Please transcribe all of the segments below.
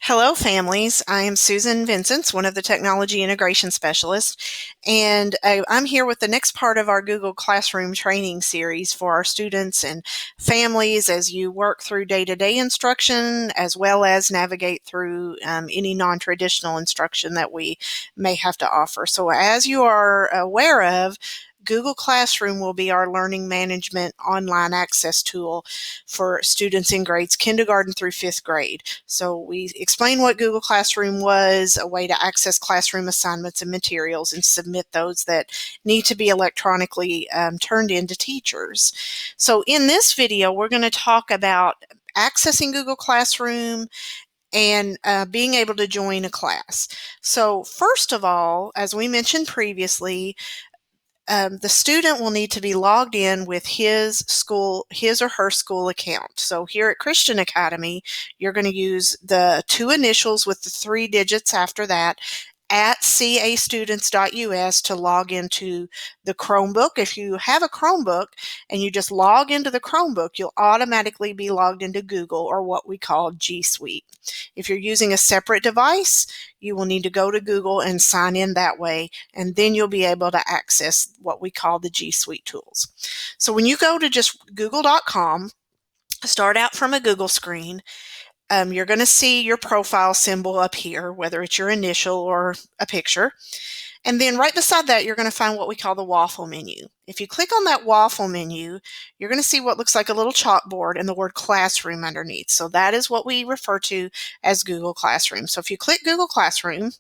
Hello, families. I am Susan Vincentz, one of the Technology Integration Specialists, and I'm here with the next part of our Google Classroom training series for our students and families as you work through day-to-day instruction as well as navigate through any non-traditional instruction that we may have to offer. So as you are aware of, Google Classroom will be our learning management online access tool for students in grades kindergarten through 5th grade. So we explained what Google Classroom was, a way to access classroom assignments and materials and submit those that need to be electronically turned in to teachers. So in this video, we're going to talk about accessing Google Classroom and being able to join a class. So first of all, as we mentioned previously, the student will need to be logged in with his or her school account. So here at Christian Academy, you're going to use the 2 initials with the 3 digits after that at castudents.us to log into the Chromebook. If you have a Chromebook and you just log into the Chromebook, you'll automatically be logged into Google, or what we call G Suite. If you're using a separate device, you will need to go to Google and sign in that way, and then you'll be able to access what we call the G Suite tools. So when you go to just google.com, start out from a Google screen. You're going to see your profile symbol up here, whether it's your initial or a picture. And then right beside that, you're going to find what we call the waffle menu. If you click on that waffle menu, you're going to see what looks like a little chalkboard and the word classroom underneath. So that is what we refer to as Google Classroom. So if you click Google Classroom,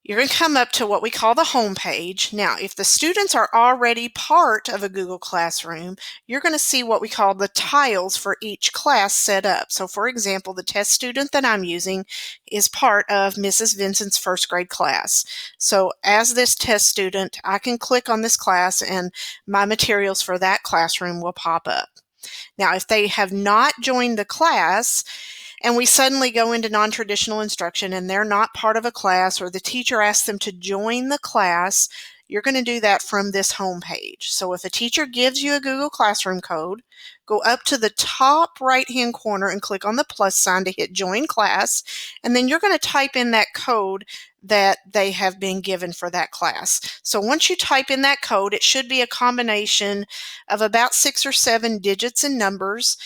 you're going to come up to what we call the home page. Now, if the students are already part of a Google Classroom, you're going to see what we call the tiles for each class set up. So for example, the test student that I'm using is part of Mrs. Vincent's 1st grade class. So as this test student, I can click on this class and my materials for that classroom will pop up. Now, if they have not joined the class, and we suddenly go into non-traditional instruction and they're not part of a class, or the teacher asks them to join the class, you're going to do that from this home page. So if a teacher gives you a Google Classroom code, go up to the top right-hand corner and click on the plus sign to hit Join Class, and then you're going to type in that code that they have been given for that class. So once you type in that code, it should be a combination of about 6 or 7 digits and numbers,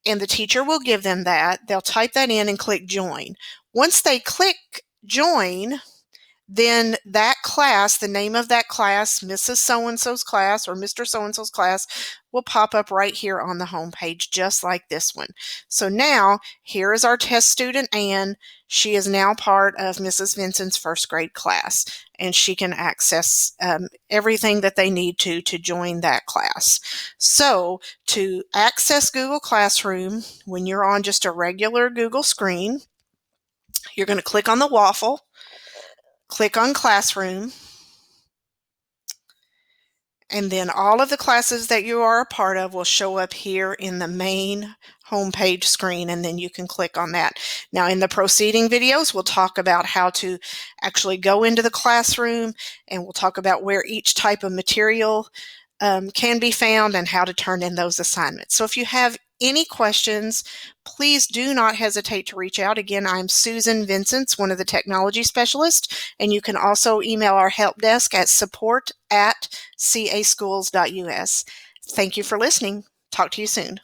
and the teacher will give them that. They'll type that in and click Join. Once they click Join, then that class, the name of that class, Mrs. So-and-so's class or Mr. So-and-so's class, will pop up right here on the home page, just like this one. So now, here is our test student, Anne. She is now part of Mrs. Vincent's 1st grade class, and she can access everything that they need to join that class. So to access Google Classroom, when you're on just a regular Google screen, you're going to click on the waffle, click on Classroom, and then all of the classes that you are a part of will show up here in the main homepage screen, and then you can click on that. Now, in the proceeding videos, we'll talk about how to actually go into the classroom, and we'll talk about where each type of material can be found and how to turn in those assignments. So if you have any questions, please do not hesitate to reach out. Again, I'm Susan Vincentz, one of the technology specialists, and you can also email our help desk at support@caschools.us. Thank you for listening. Talk to you soon.